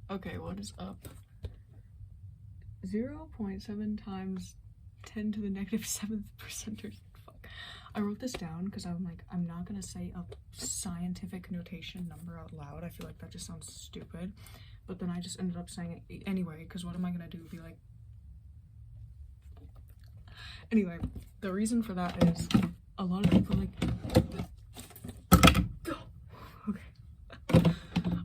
Okay, what is up? 0.7 times 10 to the negative 7th percenters. Fuck. I wrote this down because I'm like, I'm not gonna say a scientific notation number out loud. I feel like that just sounds stupid. But then I just ended up saying it anyway, because what am I gonna do? Be like... Anyway, the reason for that is a lot of people like... Okay.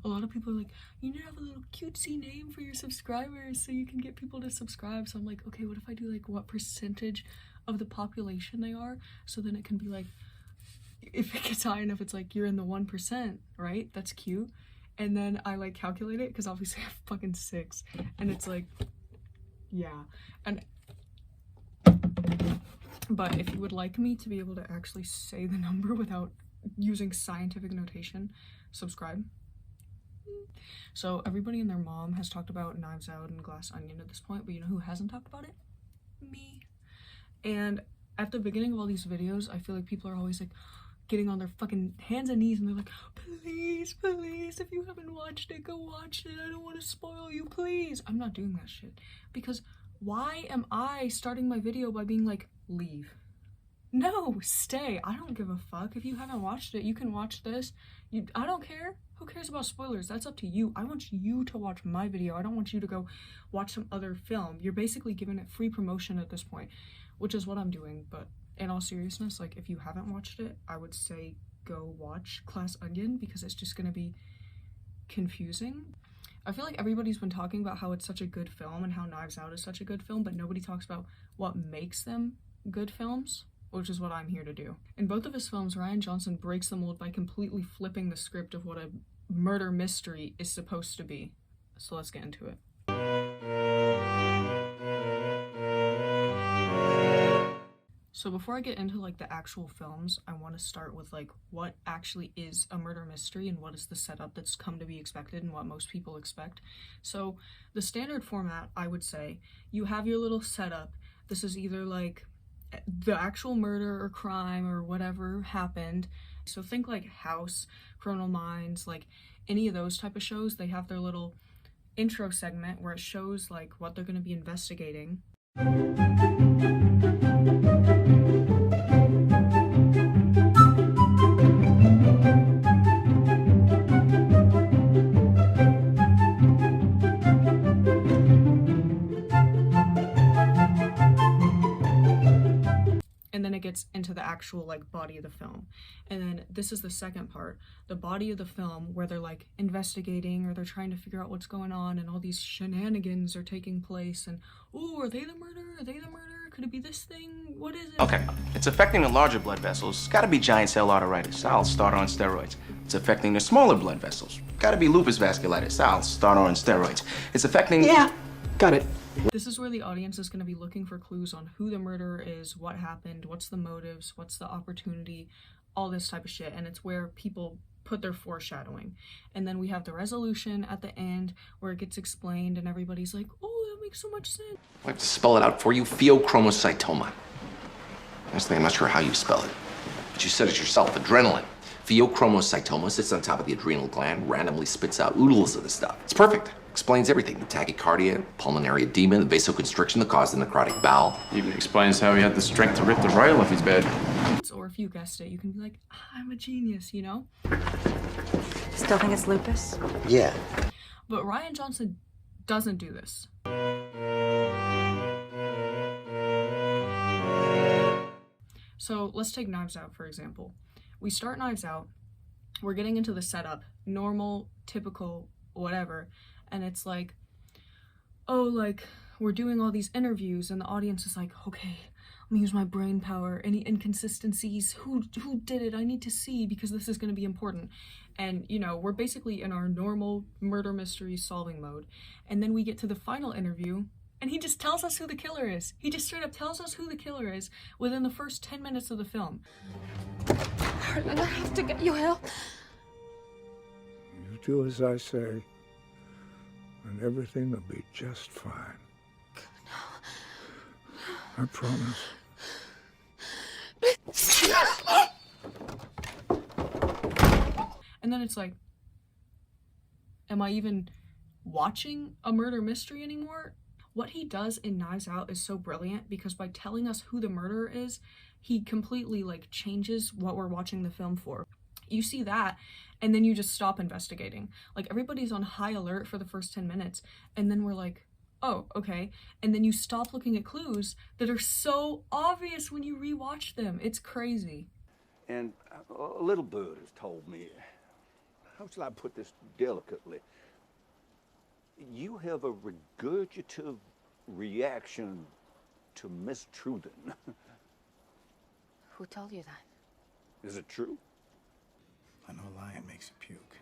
A lot of people are like, you need to have a little cutesy name for your subscribers so you can get people to subscribe. So I'm like, okay, what if I do like what percentage of the population they are? So then it can be like, if it gets high enough, it's like you're in the 1%, right? That's cute. And then I like calculate it because obviously I have fucking 6. And it's like, yeah. And but if you would like me to be able to actually say the number without using scientific notation, subscribe. So everybody and their mom has talked about Knives Out and Glass Onion at this point, but you know who hasn't talked about it? Me. And at the beginning of all these videos, I feel like people are always like getting on their fucking hands and knees and they're like, please, please, if you haven't watched it, go watch it. I don't want to spoil you, please. I'm not doing that shit. Because why am I starting my video by being like, leave? No, stay. I don't give a fuck. If you haven't watched it, you can watch this. I don't care. Who cares about spoilers? That's up to you. I want you to watch my video. I don't want you to go watch some other film. You're basically giving it free promotion at this point, which is what I'm doing. But in all seriousness, like if you haven't watched it, I would say go watch Glass Onion because it's just gonna be confusing. I feel like everybody's been talking about how it's such a good film and how Knives Out is such a good film, but nobody talks about what makes them good films, which is what I'm here to do. In both of his films, Rian Johnson breaks the mold by completely flipping the script of what a murder mystery is supposed to be. So let's get into it. So before I get into like the actual films, I want to start with like what actually is a murder mystery and what is the setup that's come to be expected and what most people expect. So the standard format, I would say, you have your little setup. This is either like the actual murder or crime or whatever happened. So think like House, Criminal Minds, like any of those type of shows. They have their little intro segment where it shows like what they're going to be investigating. And then it gets into the actual like body of the film. And then this is the second part, the body of the film, where they're like investigating or they're trying to figure out what's going on and all these shenanigans are taking place and, oh, are they the murderer? Are they the murderer? Could it be this thing? What is it? Okay, it's affecting the larger blood vessels. It's gotta be giant cell arteritis. I'll start on steroids. It's affecting the smaller blood vessels. Gotta be lupus vasculitis. I'll start on steroids. It's affecting... Yeah, got it. This is where the audience is going to be looking for clues on who the murderer is, what happened, what's the motives, what's the opportunity, all this type of shit. And it's where people put their foreshadowing. And then we have the resolution at the end where it gets explained and everybody's like, oh, that makes so much sense. I have to spell it out for you. Pheochromocytoma. Honestly, I'm not sure how you spell it, but you said it yourself. Adrenaline. Pheochromocytoma sits on top of the adrenal gland, randomly spits out oodles of the stuff. It's perfect. Explains everything. The tachycardia, pulmonary edema, the vasoconstriction that caused the necrotic bowel. Even explains how he had the strength to rip the rail off his bed. Or if you guessed it, you can be like, I'm a genius, you know? Still think it's lupus? Yeah. But Rian Johnson doesn't do this. So let's take Knives Out, for example. We start Knives Out, we're getting into the setup, normal, typical, whatever, and it's like, oh, like, we're doing all these interviews, and the audience is like, okay, let me use my brain power, any inconsistencies, who did it, I need to see, because this is going to be important. And, you know, we're basically in our normal murder mystery solving mode, and then we get to the final interview, and he just tells us who the killer is. He just straight up tells us who the killer is within the first 10 minutes of the film. Harlan, I have to get you help. You do as I say, and everything will be just fine. I promise. And then it's like, am I even watching a murder mystery anymore. What he does in Knives Out is so brilliant because by telling us who the murderer is, he completely like changes what we're watching the film for. You see that, and then you just stop investigating. Like, everybody's on high alert for the first 10 minutes, and then we're like, oh, okay. And then you stop looking at clues that are so obvious when you rewatch them. It's crazy. And a little bird has told me, how shall I put this delicately? You have a regurgitative reaction to Miss Truden. Who told you that? Is it true? I know lying makes you puke.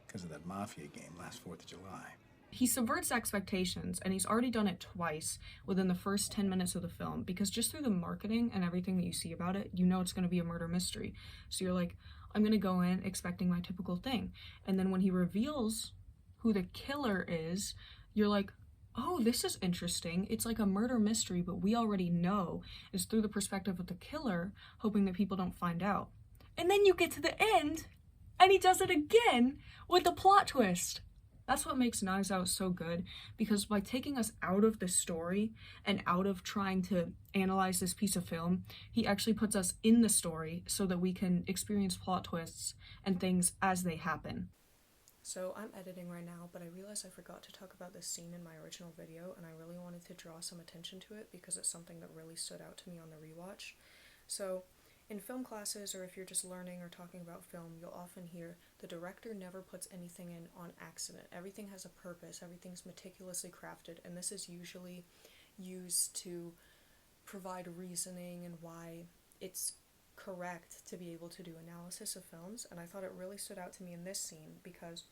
Because of that Mafia game last 4th of July. He subverts expectations, and he's already done it twice within the first 10 minutes of the film, because just through the marketing and everything that you see about it, you know it's going to be a murder mystery. So you're like, I'm going to go in expecting my typical thing. And then when he reveals who the killer is, you're like, oh, this is interesting. It's like a murder mystery, but we already know it's through the perspective of the killer, hoping that people don't find out. And then you get to the end, and he does it again with the plot twist. That's what makes Knives Out so good, because by taking us out of the story and out of trying to analyze this piece of film, he actually puts us in the story so that we can experience plot twists and things as they happen. So I'm editing right now, but I realized I forgot to talk about this scene in my original video, and I really wanted to draw some attention to it because it's something that really stood out to me on the rewatch. So in film classes, or if you're just learning or talking about film, you'll often hear the director never puts anything in on accident. Everything has a purpose, everything's meticulously crafted, and this is usually used to provide reasoning and why it's correct to be able to do analysis of films. And I thought it really stood out to me in this scene because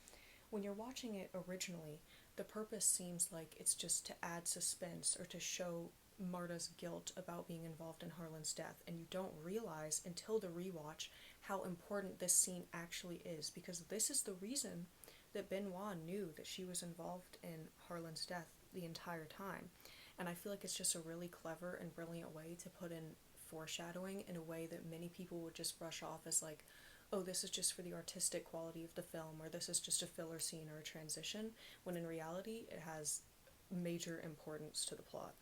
when you're watching it originally, the purpose seems like it's just to add suspense or to show Marta's guilt about being involved in Harlan's death, and you don't realize until the rewatch how important this scene actually is, because this is the reason that Benoit knew that she was involved in Harlan's death the entire time. And I feel like it's just a really clever and brilliant way to put in foreshadowing in a way that many people would just brush off as like, oh, this is just for the artistic quality of the film, or this is just a filler scene or a transition, when in reality it has major importance to the plot.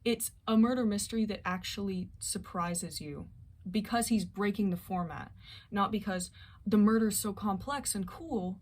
It's a murder mystery that actually surprises you because he's breaking the format, not because the murder's so complex and cool.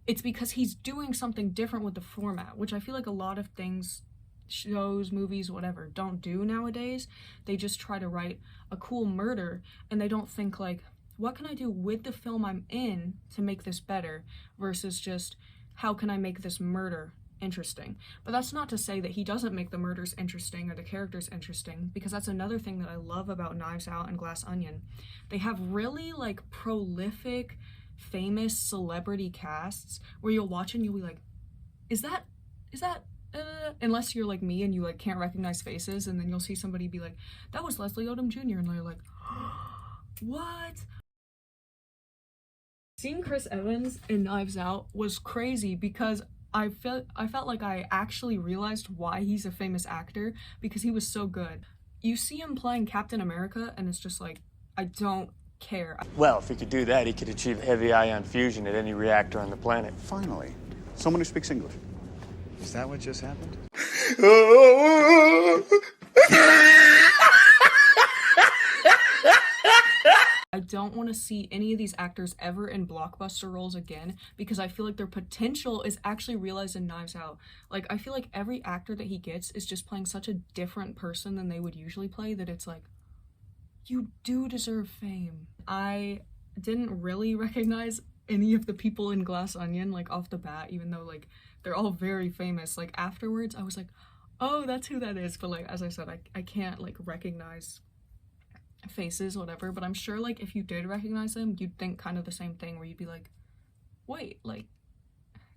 It's because he's doing something different with the format, which I feel like a lot of things, shows, movies, whatever, don't do nowadays. They just try to write a cool murder, and they don't think like, what can I do with the film I'm in to make this better, versus just, how can I make this murder interesting? But that's not to say that he doesn't make the murders interesting or the characters interesting, because that's another thing that I love about Knives Out and Glass Onion. They have really like prolific, famous celebrity casts where you'll watch and you'll be like, is that unless you're like me and you like can't recognize faces, and then you'll see somebody be like, that was Leslie Odom Jr. and you're like, what? Seeing Chris Evans in Knives Out was crazy because I felt like I actually realized why he's a famous actor, because he was so good. You see him playing Captain America and it's just like, I don't care. Well, if he could do that, he could achieve heavy ion fusion at any reactor on the planet. Finally, someone who speaks English. Is that what just happened? I don't want to see any of these actors ever in blockbuster roles again, because I feel like their potential is actually realized in Knives Out. Like, I feel like every actor that he gets is just playing such a different person than they would usually play that it's like, you do deserve fame. I didn't really recognize any of the people in Glass Onion, like, off the bat, even though, like, they're all very famous. Like, afterwards, I was like, oh, that's who that is. But, like, as I said, I can't, like, recognize faces, whatever, but I'm sure like if you did recognize them, you'd think kind of the same thing, where you'd be like, wait, like,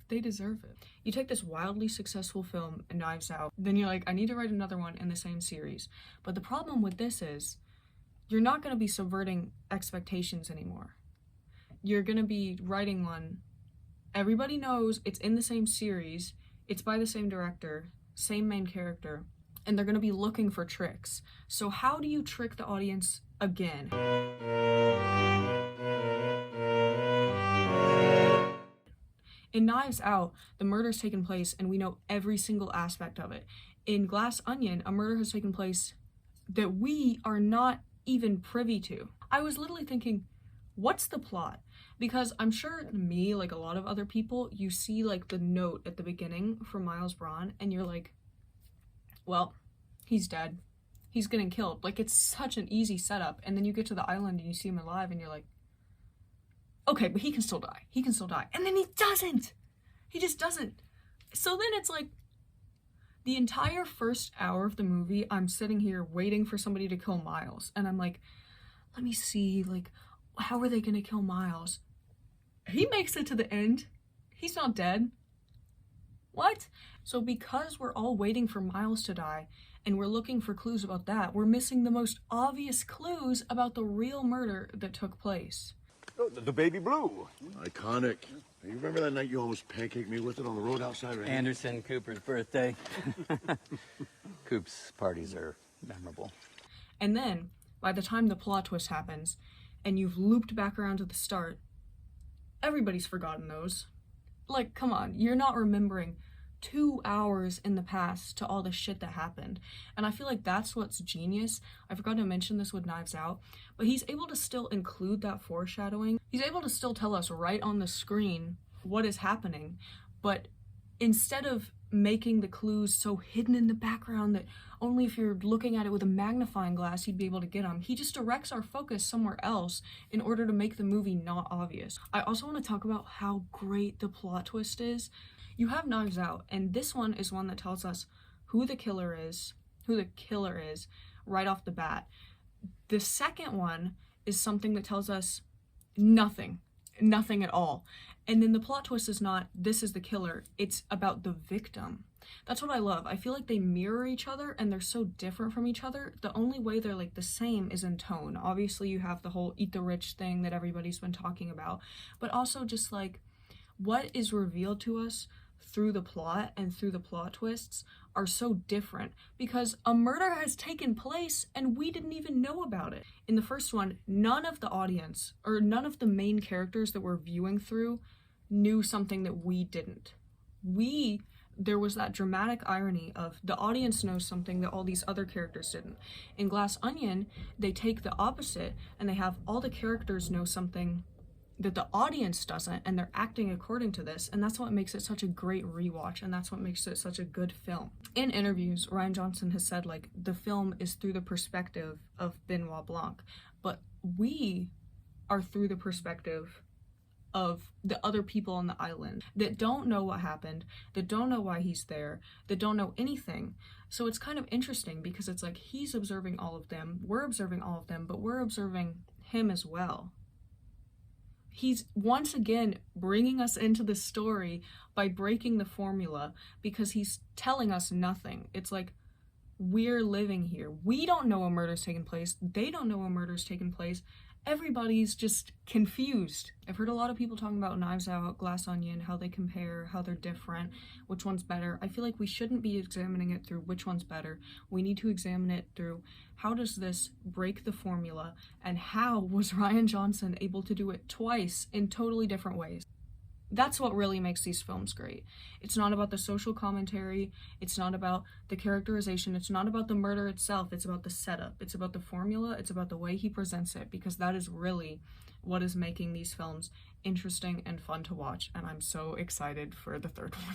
they deserve it. You take this wildly successful film, Knives Out, then you're like, I need to write another one in the same series. But the problem with this is you're not going to be subverting expectations anymore. You're going to be writing one, everybody knows it's in the same series, it's by the same director, same main character, and they're going to be looking for tricks. So how do you trick the audience again? In Knives Out, the murder's taken place and we know every single aspect of it. In Glass Onion, a murder has taken place that we are not even privy to. I was literally thinking, what's the plot? Because I'm sure me, like a lot of other people, you see like the note at the beginning from Miles Braun and you're like, well, he's dead. He's getting killed. Like, it's such an easy setup. And then you get to the island and you see him alive and you're like, okay, but he can still die. He can still die. And then he doesn't. He just doesn't. So then it's like, the entire first hour of the movie, I'm sitting here waiting for somebody to kill Miles. And I'm like, let me see, like, how are they gonna kill Miles? He makes it to the end. He's not dead. What? So because we're all waiting for Miles to die, and we're looking for clues about that, we're missing the most obvious clues about the real murder that took place. Oh, the baby blue. Iconic. You remember that night you almost pancaked me with it on the road outside, right? Anderson Cooper's birthday. Coop's parties are memorable. And then, by the time the plot twist happens, and you've looped back around to the start, everybody's forgotten those. Like, come on, you're not remembering 2 hours in the past to all the shit that happened. And I feel like that's what's genius. I forgot to mention this with Knives Out, but he's able to still include that foreshadowing. He's able to still tell us right on the screen what is happening, but instead of making the clues so hidden in the background that only if you're looking at it with a magnifying glass you'd be able to get them, he just directs our focus somewhere else in order to make the movie not obvious. I also want to talk about how great the plot twist is. You have Knives Out, and this one is one that tells us who the killer is right off the bat. The second one is something that tells us nothing at all. And then the plot twist is not, this is the killer, it's about the victim. That's what I love. I feel like they mirror each other and they're so different from each other. The only way they're like the same is in tone. Obviously you have the whole eat the rich thing that everybody's been talking about, but also just like what is revealed to us through the plot and through the plot twists are so different because a murder has taken place and we didn't even know about it. In the first one, none of the audience or none of the main characters that we're viewing through knew something that we didn't. There was that dramatic irony of the audience knows something that all these other characters didn't. In Glass Onion, they take the opposite and they have all the characters know something that the audience doesn't, and they're acting according to this, and that's what makes it such a great rewatch, and that's what makes it such a good film. In interviews, Rian Johnson has said, like, the film is through the perspective of Benoit Blanc, but we are through the perspective of the other people on the island that don't know what happened, that don't know why he's there, that don't know anything. So it's kind of interesting because it's like he's observing all of them, we're observing all of them, but we're observing him as well. He's once again bringing us into the story by breaking the formula because he's telling us nothing. It's like we're living here. We don't know a murder's taken place. They don't know a murder's taken place. Everybody's just confused. I've heard a lot of people talking about Knives Out, Glass Onion, how they compare, how they're different, which one's better. I feel like we shouldn't be examining it through which one's better. We need to examine it through how does this break the formula and how was Rian Johnson able to do it twice in totally different ways. That's what really makes these films great. It's not about the social commentary, it's not about the characterization, it's not about the murder itself, it's about the setup, it's about the formula, it's about the way he presents it, because that is really what is making these films interesting and fun to watch, and I'm so excited for the third one.